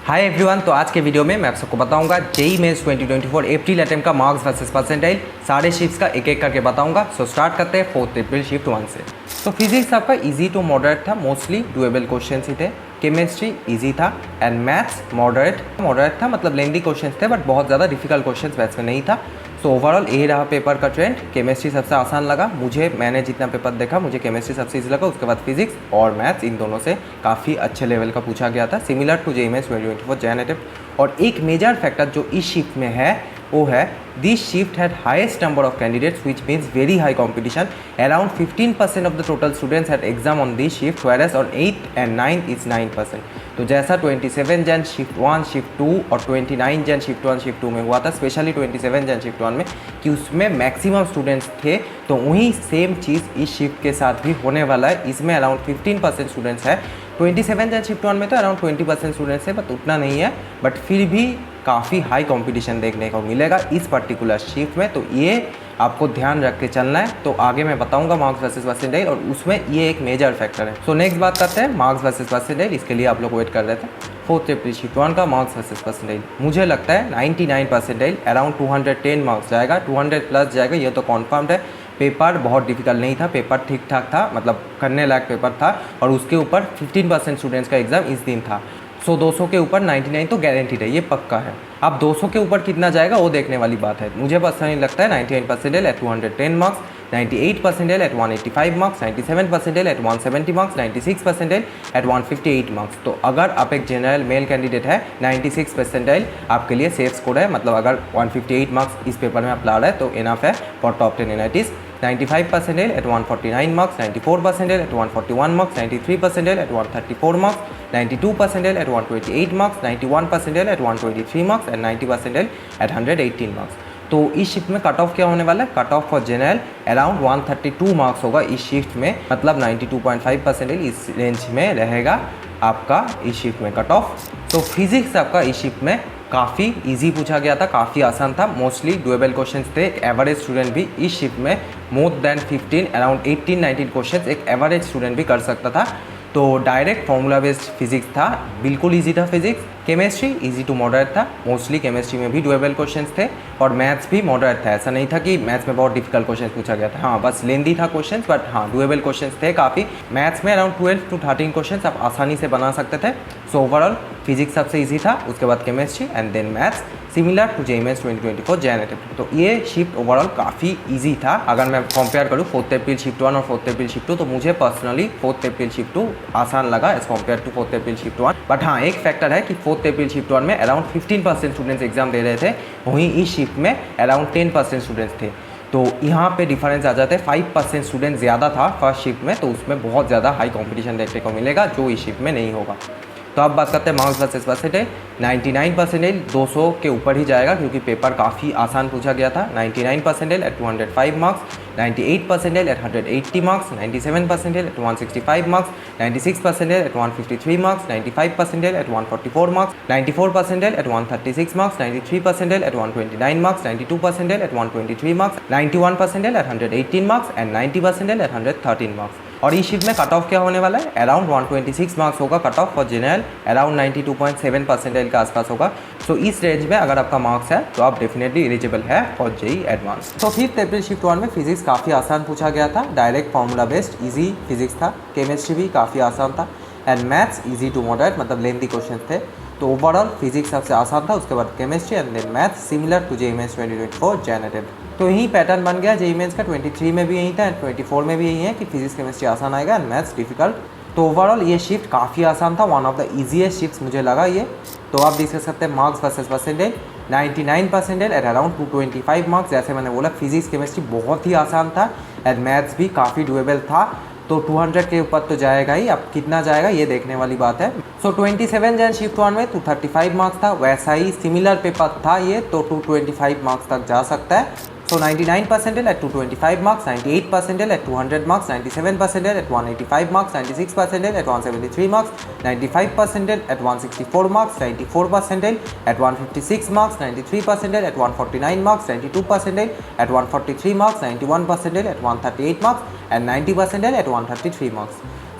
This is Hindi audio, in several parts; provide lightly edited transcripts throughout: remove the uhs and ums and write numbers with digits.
हाय एवरीवन, तो आज के वीडियो में मैं आप सबको बताऊंगा जेईई मेंस 2024 अप्रैल अटेम्प्ट का मार्क्स वर्सेस परसेंटाइल सारे शिफ्ट्स का एक एक करके बताऊंगा। सो स्टार्ट करते हैं 4 अप्रैल शिफ्ट 1 से। तो फिजिक्स आपका इजी टू मॉडरेट था, मोस्टली डुएबल क्वेश्चन ही थे। केमिस्ट्री इजी था एंड मैथ्स मॉडरेट था, मतलब लेंदी क्वेश्चन थे बट बहुत ज़्यादा डिफिकल्ट क्वेश्चन मैथ्स में नहीं था। सो ओवरऑल यही रहा पेपर का ट्रेंड। केमिस्ट्री सबसे आसान लगा मैंने जितना पेपर देखा मुझे केमिस्ट्री सबसे इजी लगा। उसके बाद फिजिक्स और मैथ्स इन दोनों से काफ़ी अच्छे लेवल का पूछा गया था, similar to JEE Mains 2024 Jan attempt. और एक मेजर फैक्टर जो इस शिफ्ट में है वो है this shift had highest number of candidates which means very high competition. Around 15% of the total students had exam on this shift, whereas on 8 and 9 is 9%। तो जैसा 27 जन शिफ्ट 1 शिफ्ट 2 और 29 जन शिफ्ट 1 शिफ्ट 2 में हुआ था, स्पेशली 27 जन शिफ्ट 1 में कि उसमें मैक्सिमम स्टूडेंट्स थे, तो वही सेम चीज़ इस शिफ्ट के साथ भी होने वाला है। इसमें अराउंड 15% स्टूडेंट्स है। 27 जन शिफ्ट 1 में तो अराउंड 20% स्टूडेंट्स है, बट उतना नहीं है, बट फिर भी काफ़ी हाई कंपटीशन देखने को मिलेगा इस पर्टिकुलर शिफ्ट में। तो ये आपको ध्यान रख के चलना है। तो आगे मैं बताऊंगा मार्क्स वर्सेस परसेंटाइल, और उसमें ये एक मेजर फैक्टर है। सो नेक्स्ट बात करते हैं मार्क्स वर्सेस परसेंटाइल। इसके लिए आप लोग वेट कर रहे थे 4 अप्रैल शिफ्ट 1 का मार्क्स वर्सेस परसेंटाइल। मुझे लगता है 99 परसेंटाइल अराउंड 210 मार्क्स जाएगा, 200 प्लस जाएगा, ये तो कॉन्फर्म्ड है। पेपर बहुत डिफिकल्ट नहीं था, पेपर ठीक ठाक था, मतलब करने लायक पेपर था। और उसके ऊपर 15% स्टूडेंट्स का एग्जाम इस दिन था। सो 200 के ऊपर 99 तो गारंटीड है, ये पक्का है। अब 200 के ऊपर कितना जाएगा वो देखने वाली बात है। मुझे पर्सनली लगता है 99 percentile at 210 marks, 98 percentile at 185 marks, 97 percentile at 170 marks, 96 percentile at 158 marks. तो अगर आप एक जनरल मेल कैंडिडेट है, 96 परसेंटाइल आपके लिए सेफ स्कोर है। मतलब अगर 158 मार्क्स इस पेपर में आप ला रहे हैं तो इनफ है for top 10 NITs. 95 percentile at 149 marks, 94 percentile at 141 marks, 93 percentile at 134 marks, 92 percentile at 128 marks, 91 percentile at 123 marks and 90 percentile at 118 marks. तो इस शिफ्ट में कट ऑफ क्या होने वाला है? Cut off for general around 132 marks होगा इस शिफ्ट में, मतलब 92.5 परसेंटाइल इस रेंज में रहेगा आपका इस शिफ्ट में कट ऑफ। तो फिजिक्स आपका इस शिफ्ट में काफ़ी इजी पूछा गया था, काफ़ी आसान था, मोस्टली डुएबल क्वेश्चंस थे। एक एवरेज स्टूडेंट भी इस शिफ्ट में मोर देन 15 अराउंड 18-19 क्वेश्चंस एक एवरेज स्टूडेंट भी कर सकता था। तो डायरेक्ट फॉर्मूला बेस्ड फिजिक्स था, बिल्कुल इजी था physics. Chemistry easy to moderate था, मोस्टली केमिस्ट्री में भी डुएबल क्वेश्चंस थे। और मैथ्स भी मॉडरेट था, ऐसा नहीं था कि मैथ्स में बहुत डिफिकल्ट क्वेश्चन पूछा गया था। हाँ, बस लेंदी था क्वेश्चंस, बट हाँ डुएबल क्वेश्चंस थे काफ़ी। मैथ्स में अराउंड 12 to 13 क्वेश्चंस आप आसानी से बना सकते थे। सो ओवरऑल फिजिक्स सबसे ईजी था, उसके बाद chemistry and then maths, similar to JEE Mains 2024 Jan attempt. तो ये शिफ्ट ओवरऑल काफ़ी इजी था। अगर मैं कंपेयर करूँ 4 अप्रैल शिफ्ट 1 और 4 अप्रैल शिफ्ट 2, तो मुझे पर्सनली 4 अप्रैल शिफ्ट 2 आसान लगा as compared to 4 April shift 1। But हाँ, एक फैक्टर है कि 4 अप्रैल शिफ्ट 1 में अराउंड 15% स्टूडेंट्स एग्जाम दे रहे थे, वहीं इस शिफ्ट में अराउंड 10% स्टूडेंट्स थे। तो यहाँ पे डिफरेंस आ जाता है, 5% स्टूडेंट ज़्यादा था फर्स्ट शिफ्ट में, तो उसमें बहुत ज़्यादा हाई कॉम्पिटिशन देखने को मिलेगा जो इस शिफ्ट में नहीं होगा। तो अब बात करते हैं मार्क्स वर्सेस परसेंटाइल। 99 परसेंटाइल 200 के ऊपर ही जाएगा क्योंकि पेपर काफ़ी आसान पूछा गया था। 99 percentile at 205 marks, 98 percentile at 180 marks, 97 percentile at 165 marks, 96 percentile at 153 marks, 95 percentile at 144 marks, 94 percentile at 136 marks, 93 percentile at 129 marks, 92 percentile at 123 marks, 91 percentile at 118 marks and 90 percentile at 113 marks. और इस शीट में कट ऑफ क्या होने वाला है? अराउंड 126 मार्क्स होगा cut off for general, around 92.7 percentile के आसपास होगा। सो इस रेंज में अगर आपका मार्क्स है तो आप डेफिनेटली एलिजिबल है फॉर जेईई एडवांस। तो 5 अप्रैल शिफ्ट 1 में फिजिक्स काफ़ी आसान पूछा गया था, direct formula based easy physics था। केमिस्ट्री भी काफ़ी आसान था and maths easy to moderate, मतलब लेंथी क्वेश्चन थे। तो ओवरऑल फिजिक्स सबसे आसान था, उसके बाद chemistry and then maths, similar to JEE Mains 2024 Jan attempt. तो यही पैटर्न बन गया जेईई मेंस का। 23 में भी यही था एंड 24 में भी यही है कि फिजिक्स केमिस्ट्री आसान आएगा एंड मैथ्स डिफिकल्ट। तो ओवरऑल ये शिफ्ट काफ़ी आसान था, one of the easiest shifts मुझे लगा ये। तो आप डिस्कस करते हैं marks versus percentile. 99 percentile at around 225 marks. जैसे मैंने बोला फिजिक्स केमिस्ट्री बहुत ही आसान था एंड मैथ्स भी काफ़ी डुएबल था, तो 200 के ऊपर तो जाएगा ही। अब कितना जाएगा ये देखने वाली बात है। सो 27 जन शिफ्ट 1 में 235 मार्क्स था, वैसा ही सिमिलर पेपर था ये, तो 225 मार्क्स तक जा सकता है। So 99 percentile at 225 marks, 98 percentile at 200 marks, 97 percentile at 185 marks, 96 percentile at 173 marks, 95 percentile at 164 marks, 94 percentile at 156 marks, 93 percentile at 149 marks, 92 percentile at 143 marks, 91 percentile at 138 marks and 90 percentile at 133 marks.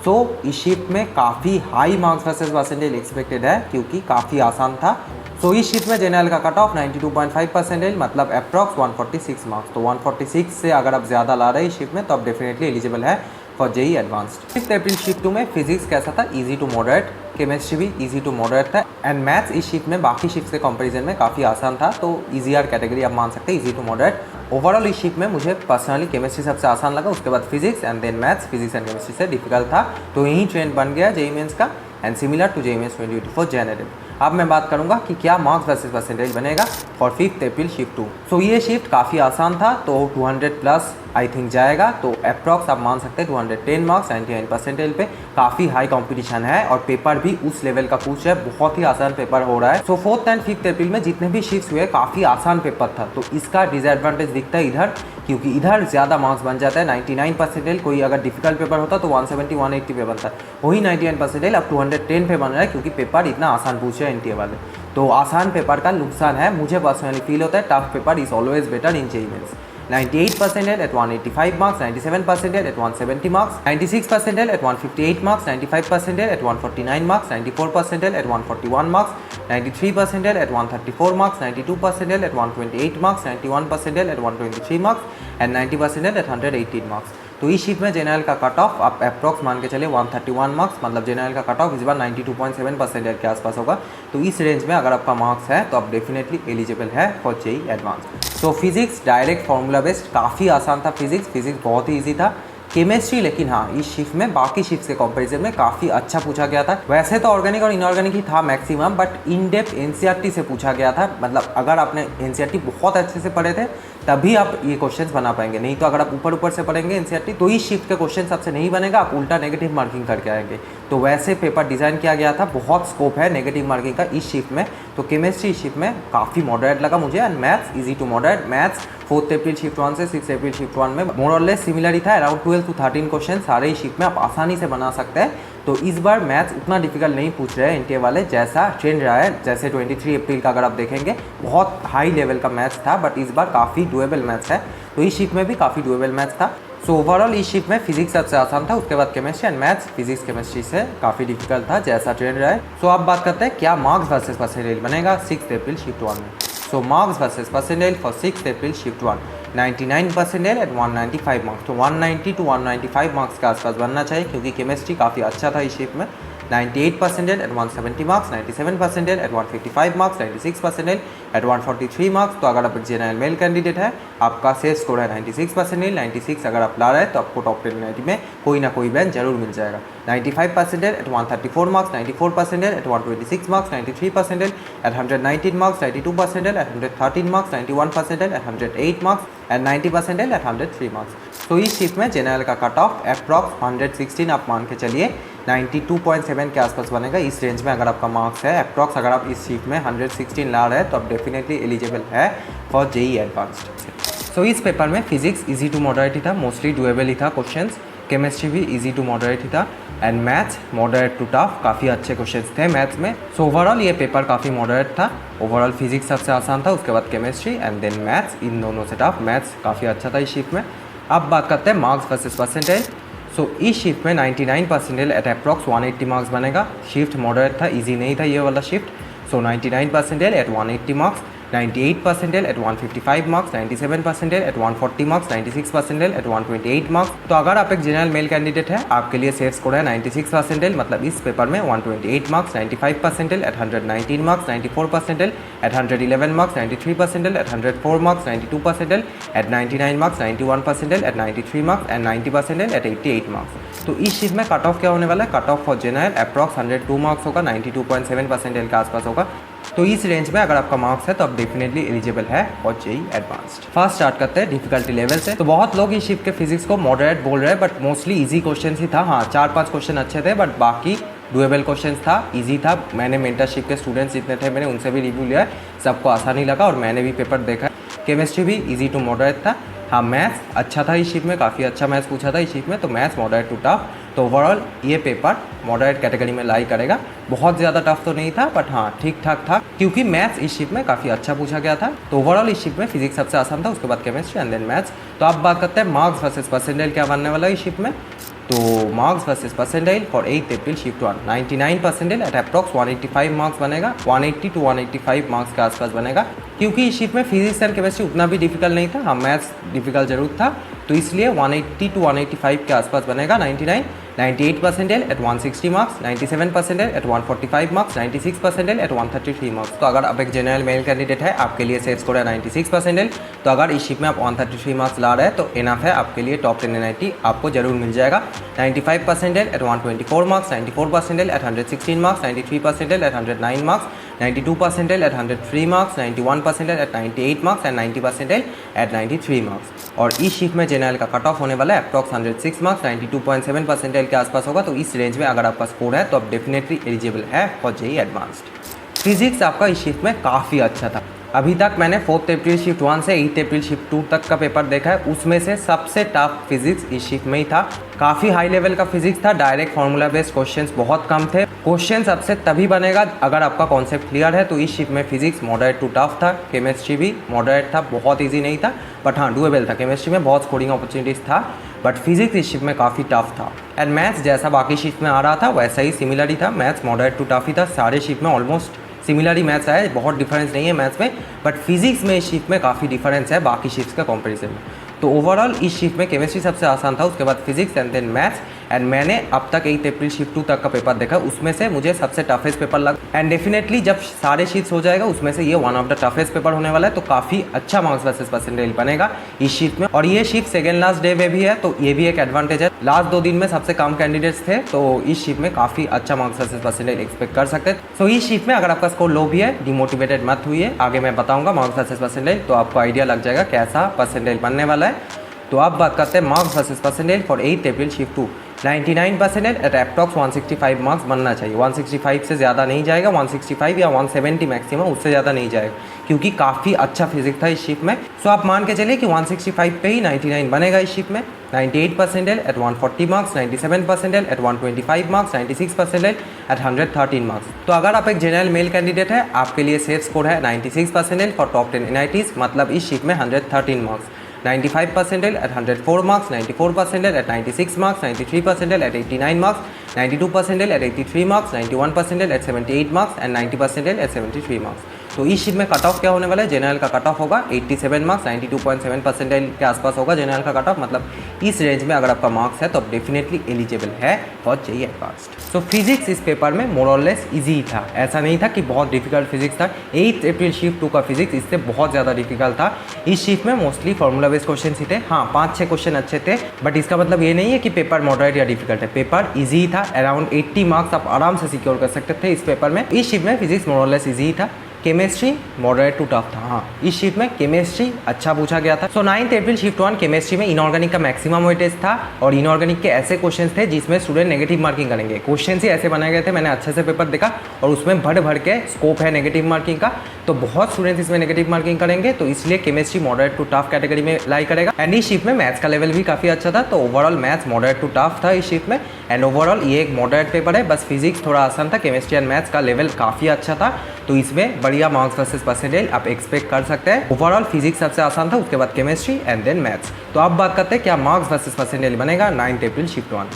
सो इस शिफ्ट में काफ़ी high marks versus percentage expected है क्योंकि काफ़ी आसान था। सो इस शिफ्ट में जनरल का कट ऑफ 92.5 परसेंटेज मतलब अप्रॉक्स 146 मार्क्स। तो 146 से अगर आप ज़्यादा ला रहे हैं इस शिफ्ट में तो आप डेफिनेटली एलिजिबल है for JEE advanced. 5 April shift 2 में फिजिक्स कैसा था, इजी टू मॉडरेट, केमिस्ट्री भी इजी टू मॉडरेट था एंड मैथ्स इस शिफ्ट में बाकी शिफ्ट के कंपैरिजन में काफ़ी आसान था, तो ईजीआर कैटेगरी आप मान सकते हैं, इजी टू मॉडरेट। ओवरऑल इस शिफ्ट में मुझे पर्सनली केमिस्ट्री सबसे आसान लगा, उसके बाद physics and then maths, physics and chemistry से डिफिकल्ट था। तो यही ट्रेंड बन गया जेईई मेंस का and similar to JEE Mains 2024 generative. अब मैं बात करूंगा कि क्या मार्क्स वर्सेस परसेंटेज बनेगा फॉर 5 अप्रैल शिफ्ट 2। सो ये शिफ्ट काफ़ी आसान था, तो 200 प्लस आई थिंक जाएगा, तो अप्रॉक्स आप मान सकते हैं 210 मार्क्स 99 परसेंटेज पे। काफ़ी हाई कंपटीशन है और पेपर भी उस लेवल का पूछ रहा है, बहुत ही आसान पेपर हो रहा है। सो 4th एंड 5th अप्रैल में जितने भी शिफ्ट हुए काफ़ी आसान पेपर था, तो इसका डिसएडवांटेज दिखता है इधर, क्योंकि इधर ज़्यादा मार्क्स बन जाता है। 99 परसेंटेज कोई अगर डिफिकल्ट पेपर होता तो 170 180 पे बनता है, वही 99 परसेंटेज अब 210 पे बन रहा है क्योंकि पेपर इतना आसान पूछ रहे हैं एनटीए वाले। तो आसान पेपर का नुकसान है, मुझे पर्सनली फील होता है tough paper is always better in JEE Mains. 98% at 185 marks, 97% at 170 marks, 96% at 158 marks, 95% at 149 marks, 94% at 141 marks, 93% at 134 marks, 92% at 128 marks, 91% at 123 marks and 90% at 118 marks। तो इस शीट में जनरल का कट ऑफ आप अप्रॉक्स मान के चले 131 मार्क्स, मतलब जनरल का कट ऑफ इस बार 92.7% के आसपास होगा। तो इस रेंज में अगर आपका मार्क्स है तो आप डेफिनेटली एलिजिबल है फॉर जेईई एडवांस। तो फिजिक्स डायरेक्ट फार्मूला बेस्ड काफ़ी आसान था, फिजिक्स बहुत ही ईजी था। केमिस्ट्री लेकिन हाँ इस शिफ्ट में बाकी शिफ्ट के कंपैरिजन में काफ़ी अच्छा पूछा गया था। वैसे तो ऑर्गेनिक और इनऑर्गेनिक ही था maximum, but in depth NCERT से पूछा गया था। मतलब अगर आपने एनसीईआरटी बहुत अच्छे से पढ़े थे तभी आप ये क्वेश्चंस बना पाएंगे, नहीं तो अगर आप ऊपर से पढ़ेंगे एनसीईआरटी तो इस शिफ्ट के क्वेश्चन आपसे नहीं बनेगा, आप उल्टा नेगेटिव मार्किंग करके आएंगे। तो वैसे पेपर डिज़ाइन किया गया था, बहुत स्कोप है नेगेटिव मार्किंग का इस शिफ्ट में। तो केमिस्ट्री शिफ्ट में काफ़ी मॉडरेट लगा मुझे and maths easy to moderate. Maths 4th April shift 1 से 6 अप्रैल शिफ्ट 1 में मोर और लेस सिमिलर ही था, अराउंड 12 to 13 क्वेश्चन सारे ही शिफ्ट में आप आसानी से बना सकते हैं। तो इस बार मैथ्स उतना डिफिकल्ट नहीं पूछ रहे हैं एनटीए वाले, जैसा ट्रेंड रहा है। जैसे 23 अप्रैल का अगर आप देखेंगे बहुत हाई लेवल का मैथ्स था, बट इस बार काफ़ी डुएबल मैथ्स है। तो इस शिफ्ट में भी काफ़ी डुएबल मैथ्स था। सो ओवरऑल इस शिफ्ट में फिजिक्स सबसे आसान था, उसके बाद chemistry and maths physics chemistry से काफ़ी डिफिकल्ट था, जैसा ट्रेंड रहा है। सो अब बात करते हैं क्या मार्क्स वर्सेस परसेंटेज बनेगा 6 अप्रैल शिफ्ट 1 में। So marks versus percentage for 6 April shift 1 99% at 195 marks. तो 190 to 195 मार्क्स के आसपास बनना चाहिए, क्योंकि केमिस्ट्री काफ़ी अच्छा था इस शिफ्ट में। 98% at 170 marks, 97% at 155 marks, 96% at 143 marks. तो अगर आप जनरल मेल कैंडिडेट है, आपका सेफ स्कोर है 96%। 96 अगर आप ला रहे हैं तो आपको टॉप 10 में कोई ना कोई बैंड जरूर मिल जाएगा। 95% at 134 marks, 94% at 126 marks, 93% at 119 marks, 92% at 113 marks, 91% at 108 marks and 90% at 103 marks. तो इस शिफ्ट में जनरल का कट ऑफ अप्रॉक्स 116 आप मान के चलिए 92.7 के आसपास बनेगा। इस रेंज में अगर आपका मार्क्स है अप्रॉक्स, अगर आप इस शिफ्ट में 116 ला रहे हैं तो आप डेफिनेटली एलिजिबल है फॉर जेईई एडवांस्ड। सो इस पेपर में फिजिक्स इजी टू मॉडरेट ही था, मोस्टली डुएबल ही था क्वेश्चंस। केमिस्ट्री भी इजी टू मॉडरेट ही था and maths moderate to tough, काफ़ी अच्छे क्वेश्चंस थे मैथ्स में। सो ओवरऑल ये पेपर काफ़ी मॉडरेट था। ओवरऑल फिजिक्स सबसे आसान था, उसके बाद केमिस्ट्री एंड देन मैथ्स, इन दोनों से टफ। मैथ्स काफ़ी अच्छा था इस शिफ्ट में। अब बात करते हैं मार्क्स वर्सेस परसेंटेज। सो इस शिफ्ट में 99% एट अप्रॉक्स 180 मार्क्स बनेगा। शिफ्ट मॉडरेट था, इजी नहीं था ये वाला shift. So 99% at 180 marks, 98% at 155 marks, 97% at 140 marks, 96% at 128 marks. तो अगर आप एक जनरल मेल कैंडिडेट है, आपके लिए सेफ स्कोर है 96%, मतलब इस पेपर में 128 marks, 95% at 119 marks, 94% at 111 marks, 93% at 104 marks, 92% at 99 marks, 91% at 93 marks and 90% at 88 marks. तो इस शिफ्ट में कट ऑफ क्या होने वाला है? Cut off for general approx 102 marks होगा, 92.7% के आसपास होगा। तो इस रेंज में अगर आपका मार्क्स है तो आप डेफिनेटली एलिजिबल है और जेईई एडवांस्ड। फर्स्ट स्टार्ट करते हैं डिफिकल्टी लेवल से। तो बहुत लोग इस शिफ्ट के फिजिक्स को मॉडरेट बोल रहे हैं, बट मोस्टली इजी क्वेश्चन ही था। हाँ 4-5 क्वेश्चन अच्छे थे, बट बाकी डुएबल क्वेश्चन था, इजी था। मैंने मेंटरशिप के स्टूडेंट्स जितने थे मैंने उनसे भी रिव्यू लिया है, सबको आसानी लगा और मैंने भी पेपर देखा। केमिस्ट्री भी इजी टू मॉडरेट था। हाँ मैथ्स अच्छा था इस शिफ्ट में, काफ़ी अच्छा मैथ्स पूछा था इस शिफ्ट में, तो मैथ्स मॉडरेट टू टफ। तो ओवरऑल ये पेपर मॉडरेट कैटेगरी में लाई करेगा। बहुत ज़्यादा टफ तो नहीं था, बट हाँ ठीक ठाक था, क्योंकि मैथ्स इस शिफ्ट में काफ़ी अच्छा पूछा गया था। तो ओवरऑल इस शिफ्ट में फिजिक्स सबसे आसान था, उसके बाद केमिस्ट्री एंड देन मैथ्स। तो अब बात करते हैं मार्क्स वर्सेस परसेंटेज क्या बनने वाला है इस शिफ्ट में। तो marks versus percentile for 8th April shift 1 99 percentile at approx 185 marks बनेगा, 180 टू 185 मार्क्स के आसपास बनेगा, क्योंकि इस शिफ्ट में फिजिक्स एंड केमिस्ट्री उतना भी डिफिकल्ट नहीं था, हाँ मैथ्स डिफिकल्ट जरूर था, तो इसलिए 180 टू 185 के आसपास बनेगा 99, 98 percentile at 160 marks, 97 percentile at 145 marks, 96 percentile at 133 marks. तो अगर आप एक जनरल मेल कैंडिडेट है, आपके लिए सेफ स्कोर है 96 परसेंटाइल, तो अगर इस शिफ्ट में आप 133 मार्क्स ला रहे हैं तो इनफ है, आपके लिए टॉप 10 NIT आपको जरूर मिल जाएगा। 95 percentile at 124 marks, 94 percentile at 116 marks, 93 percentile at 109 marks, 92 percentile at 103 marks, 91 percentile at 98 marks and 90 percentile at 93 marks. और इस शिफ्ट में जनरल का कट ऑफ होने वाला है अप्रॉक्स 106 मार्क्स, 92.7 परसेंटाइल के आसपास होगा, तो इस रेंज में अगर आपका स्कोर है तो आप डेफिनेटली एलिजिबल है फॉर JEE एडवांस्ड। फिजिक्स आपका इस शिफ्ट में काफ़ी अच्छा था। अभी तक मैंने 4th अप्रैल शिफ्ट 1 से 8th अप्रैल शिफ्ट 2 तक का पेपर देखा है, उसमें से सबसे टफ फिजिक्स इस शिफ्ट में ही था। काफ़ी हाई लेवल का फिजिक्स था, डायरेक्ट फार्मूला बेस्ड क्वेश्चंस बहुत कम थे। क्वेश्चन सबसे तभी बनेगा अगर आपका कॉन्सेप्ट क्लियर है, तो इस शिफ्ट में फिजिक्स मॉडरेट टू टफ था, केमिस्ट्री भी मॉडरेट था, बहुत ईजी नहीं था बट हाँ डूएबल था। केमिस्ट्री में बहुत स्कोरिंग अपॉर्चुनिटीज़ था बट फिजिक्स इस शिफ्ट में काफ़ी टफ था। एंड मैथ्स जैसा बाकी शिफ्ट में आ रहा था वैसा ही सिमिलर ही था, मैथ्स मॉडरेट टू टफ ही था, सारे शिफ्ट में ऑलमोस्ट सिमिलर ही मैथ्स आया, बहुत डिफरेंस नहीं है मैथ्स में, बट फिजिक्स में इस शिफ्ट में काफ़ी डिफरेंस है बाकी शिफ्ट्स का कंपैरिजन में। तो ओवरऑल इस शिफ्ट में केमिस्ट्री सबसे आसान था, उसके बाद physics and then maths. And मैंने अब तक 8th अप्रैल शिफ्ट 2 तक का पेपर देखा, उसमें से मुझे सबसे टफेस्ट पेपर लगा। एंड डेफिनेटली जब सारे शिफ्ट्स हो जाएगा उसमें से ये one of the toughest paper होने वाला है, तो काफ़ी अच्छा मार्क्स वर्सेस परसेंटाइल बनेगा इस शिफ्ट में। और ये शिफ्ट सेकेंड लास्ट डे में भी है, तो ये भी एक एडवांटेज है। लास्ट 2 दिन में सबसे कम कैंडिडेट्स थे, तो इस शिफ्ट में काफ़ी अच्छा मार्क्स वर्सेस परसेंटाइल एक्सपेक्ट कर सकते हैं। सो इस शिफ्ट में अगर आपका स्कोर लो भी है, डिमोटिवेटेड मत हुई, आगे मैं बताऊंगा मार्क्स वर्सेस परसेंटाइल, तो आपको आइडिया लग जाएगा कैसा परसेंटाइल बनने वाला है। तो अब बात करते हैं marks versus percentile for 8th April shift 2। 99 percentile at approx 165 marks बनना चाहिए, 165 से ज़्यादा नहीं जाएगा, 165 या 170 मैक्सिमम, उससे ज़्यादा नहीं जाएगा, क्योंकि काफ़ी अच्छा फिजिक्स था इस शिफ्ट में। सो आप मान के चलिए कि 165 पे ही 99 बनेगा इस शिफ्ट में। 98 percentile at 140 marks, 97 percentile at 125 marks, 96 percentile at 113 marks. तो अगर आप एक जनरल मेल कैंडिडेट है, आपके लिए सेफ स्कोर है 96 परसेंटाइल फॉर टॉप 10 NITs, मतलब इस शिफ्ट में 113 marks. 95 percentile at 104 marks, 94 percentile at 96 marks, 93 percentile at 89 marks, 92 percentile at 83 marks, 91 percentile at 78 marks and 90 percentile at 73 marks. तो इस शिफ्ट में कट ऑफ क्या होने वाला है, जनरल का कट ऑफ होगा 87 मार्क्स, 92.7 परसेंटाइल के आसपास होगा जनरल का कट ऑफ, मतलब इस रेंज में अगर आपका मार्क्स है तो आप डेफिनेटली एलिजिबल है for JEE advanced. So physics इस पेपर में मोर और लेस ईजी था, ऐसा नहीं था कि बहुत डिफिकल्ट फिजिक्स था। 8th अप्रैल शिफ्ट 2 का फिजिक्स इससे बहुत ज़्यादा डिफिकल्ट था। इस शिफ्ट में मोस्टली फार्मूला बेस्ड क्वेश्चन ही थे, हाँ 5-6 क्वेश्चन अच्छे थे, बट इसका मतलब ये नहीं है कि पेपर मॉडरेट या डिफिकल्ट है, पेपर ईजी था। अराउंड 80 मार्क्स आप आराम से सिक्योर कर सकते थे इस पेपर में। इस शिफ्ट में फिजिक्स मोर और लेस ईजी था, केमिस्ट्री मॉडरेट टू टफ था, हाँ इस शिफ्ट में केमिस्ट्री अच्छा पूछा गया था। सो 9th अप्रैल शिफ्ट 1 केमिस्ट्री में इनऑर्गेनिक का मैक्सिमम वेटेज था, और इनऑर्गेनिक के ऐसे क्वेश्चंस थे जिसमें स्टूडेंट नेगेटिव मार्किंग करेंगे। क्वेश्चंस ही ऐसे बनाए गए थे, मैंने अच्छे से पेपर देखा और उसमें भर भर के स्कोप है नेगेटिव मार्किंग का, तो बहुत स्टूडेंट्स इसमें नेगेटिव मार्किंग करेंगे, तो इसलिए chemistry moderate to tough category में लाई करेगा। एंड इस शिफ्ट में मैथ्स का लेवल भी काफ़ी अच्छा था, तो overall maths moderate to tough था इस शिफ्ट में। एंड ओवरऑल ये एक मॉडरेट पेपर है, बस फिजिक्स थोड़ा आसान था, केमिस्ट्री एंड मैथ्स का लेवल काफ़ी अच्छा था, तो इसमें बढ़िया मार्क्स वर्सेस परसेंटाइल आप एक्सपेक्ट कर सकते हैं। ओवरऑल फिजिक्स सबसे आसान था, उसके बाद केमिस्ट्री एंड देन मैथ्स। तो अब बात करते हैं क्या मार्क्स वर्सेस परसेंटाइल बनेगा 9th April shift 1।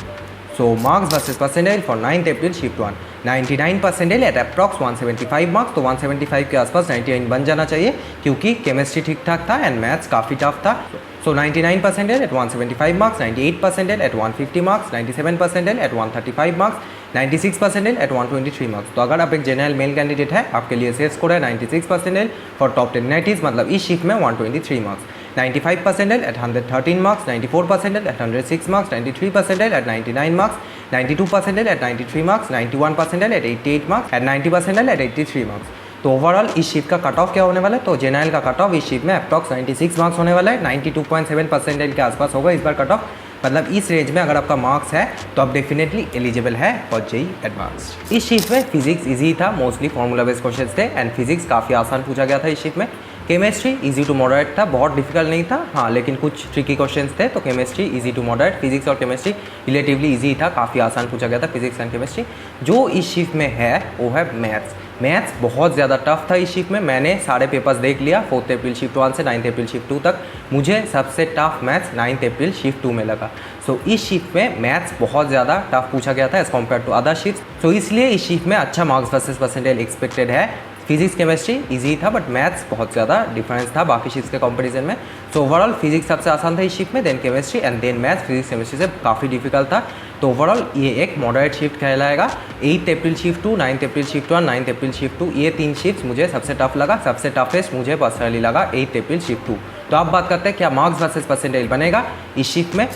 So marks versus percentile for 9th April shift 1, 99 percentile at approx 175 marks, तो 175 के आसपास 99 बन जाना चाहिए, क्योंकि केमिस्ट्री ठीक ठाक था एंड मैथ्स काफ़ी टफ था। सो 99 percentile eight 175 marks, 98 percentile eight 150 marks, 97 percentile eight 135 marks, 96 percentile at 123 marks. तो अगर आप एक जनरल मेल कैंडिडेट है, आपके लिए सेफ स्कोर है 96 परसेंटाइल फॉर टॉप 10 NITs, मतलब इस शिफ्ट में 123 marks. 95 percentile at 113 marks, 94 percentile at 106 marks, 93 percentile at 99 marks, 92 percentile at 93 marks, 91 percentile at 88 marks and 90 percentile at 83 marks. तो ओवरऑल इस शिफ्ट का कट ऑफ क्या होने वाला है, तो जनरल का कट ऑफ इस शिफ्ट में अप्रॉक्स 96 मार्क्स होने वाला है, 92.7 परसेंटाइल के आसपास होगा इस बार कट ऑफ, मतलब इस रेंज में अगर आपका मार्क्स है तो आप डेफिनेटली एलिजिबल है फॉर JEE एडवांस्ड। इस शिफ्ट में फिजिक्स इजी था, मोस्टली फॉर्मूला बेस्ड क्वेश्चंस थे एंड फिजिक्स काफ़ी आसान पूछा गया था इस शिफ्ट में। केमिस्ट्री इजी टू मॉडरेट था, बहुत डिफिकल्ट नहीं था, हाँ लेकिन कुछ ट्रिकी क्वेश्चंस थे, तो chemistry easy to moderate. Physics और केमिस्ट्री रिलेटिवली इजी था, काफ़ी आसान पूछा गया था फिजिक्स एंड केमिस्ट्री। जो इस शिफ्ट में है वो है मैथ्स। मैथ्स बहुत ज़्यादा टफ था इस शिफ्ट में। मैंने सारे पेपर्स देख लिया 4 अप्रैल शिफ्ट 1 से 9 अप्रैल शिफ्ट 2 तक। मुझे सबसे टफ मैथ्स 9 अप्रैल शिफ्ट 2 में लगा। सो इस शिफ्ट में मैथ्स बहुत ज़्यादा टफ पूछा गया था as compare to other shift. So इसलिए इस शिफ्ट में अच्छा मार्क्स वर्सेस परसेंटाइल एक्सपेक्टेड है। फिजिक्स केमिस्ट्री इजी था बट मैथ्स बहुत ज़्यादा डिफरेंस था बाकी शिफ्ट के कंपैरिजन में। सो ओवरऑल फिजिक्स सबसे आसान था इस शिफ्ट में, then chemistry and then maths. Physics chemistry से काफ़ी डिफिकल्ट था। तो ओवरऑल ये एक मॉडरेट शिफ्ट कहलाएगा। 8 अप्रैल शिफ्ट 2, 9 अप्रैल शिफ्ट 1, 9 अप्रैल शिफ्ट 2, ये 3 शिफ्ट मुझे सबसे टफ लगा। सबसे टफेस्ट मुझे पर्सनली लगा 8 अप्रैल शिफ्ट 2। तो आप बात करते हैं क्या मार्क्स वर्सेस परसेंटाइल बनेगा इस शिफ्ट में।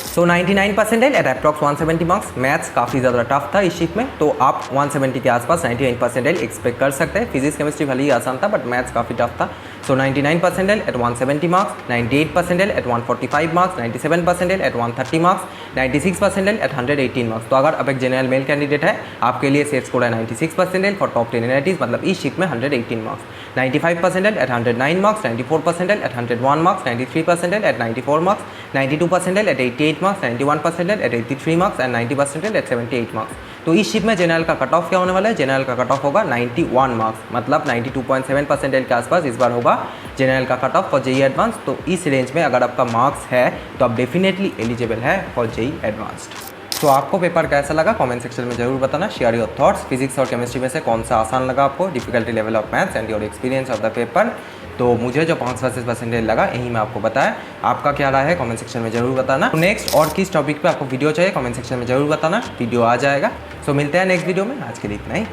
So 99 percentile at approx 170 marks. Maths काफ़ी ज़्यादा टफ था इस शिफ्ट में, तो आप 170 के आसपास 99 परसेंटाइल एक्सपेक्ट कर सकते हैं। फिजिक्स केमिस्ट्री भले ही आसान था बट मैथ्स काफ़ी टफ था। सो 99 percentile at 170 marks, 98 percentile at 145 marks, 97 percentile eight 130 marks, 96 percentile at 118 marks. तो अगर आप एक जनरल मेल कैंडिडेट है, आपके लिए सेफ स्कोर है 96 परसेंटाइल फॉर टॉप 10 एनआईटीज, मतलब इस शिफ्ट में 118 marks. 95 percentile at 109 marks, 94 percentile at 101 marks, 93 percentile at 94 marks, 92 percentile at 88 marks, 91 percentile at 83 marks and 90 percentile at 78 marks. तो इस शिफ्ट में जनरल का कट ऑफ क्या होने वाला है? जनरल का कट ऑफ होगा 91 मार्क्स, मतलब 92.7 परसेंटाइल के आसपास इस बार होगा जनरल का cut off for JEE advance. तो इस रेंज में अगर आपका मार्क्स है तो आप डेफिनेटली एलिजिबल है फॉर जेई एडवांस्ड। तो आपको पेपर कैसा लगा कमेंट सेक्शन में जरूर बताना। Share your thoughts. फिजिक्स और केमिस्ट्री में से कौन सा आसान लगा आपको, difficulty level of maths and your experience of the paper. तो मुझे जो 5 वर्सेस परसेंटेज लगा यही मैं आपको बताया। आपका क्या रहा है कमेंट सेक्शन में जरूर बताना। नेक्स्ट और किस टॉपिक पे आपको वीडियो चाहिए कमेंट सेक्शन में जरूर बताना, वीडियो आ जाएगा। सो मिलते हैं नेक्स्ट वीडियो में। आज के लिए इतना ही।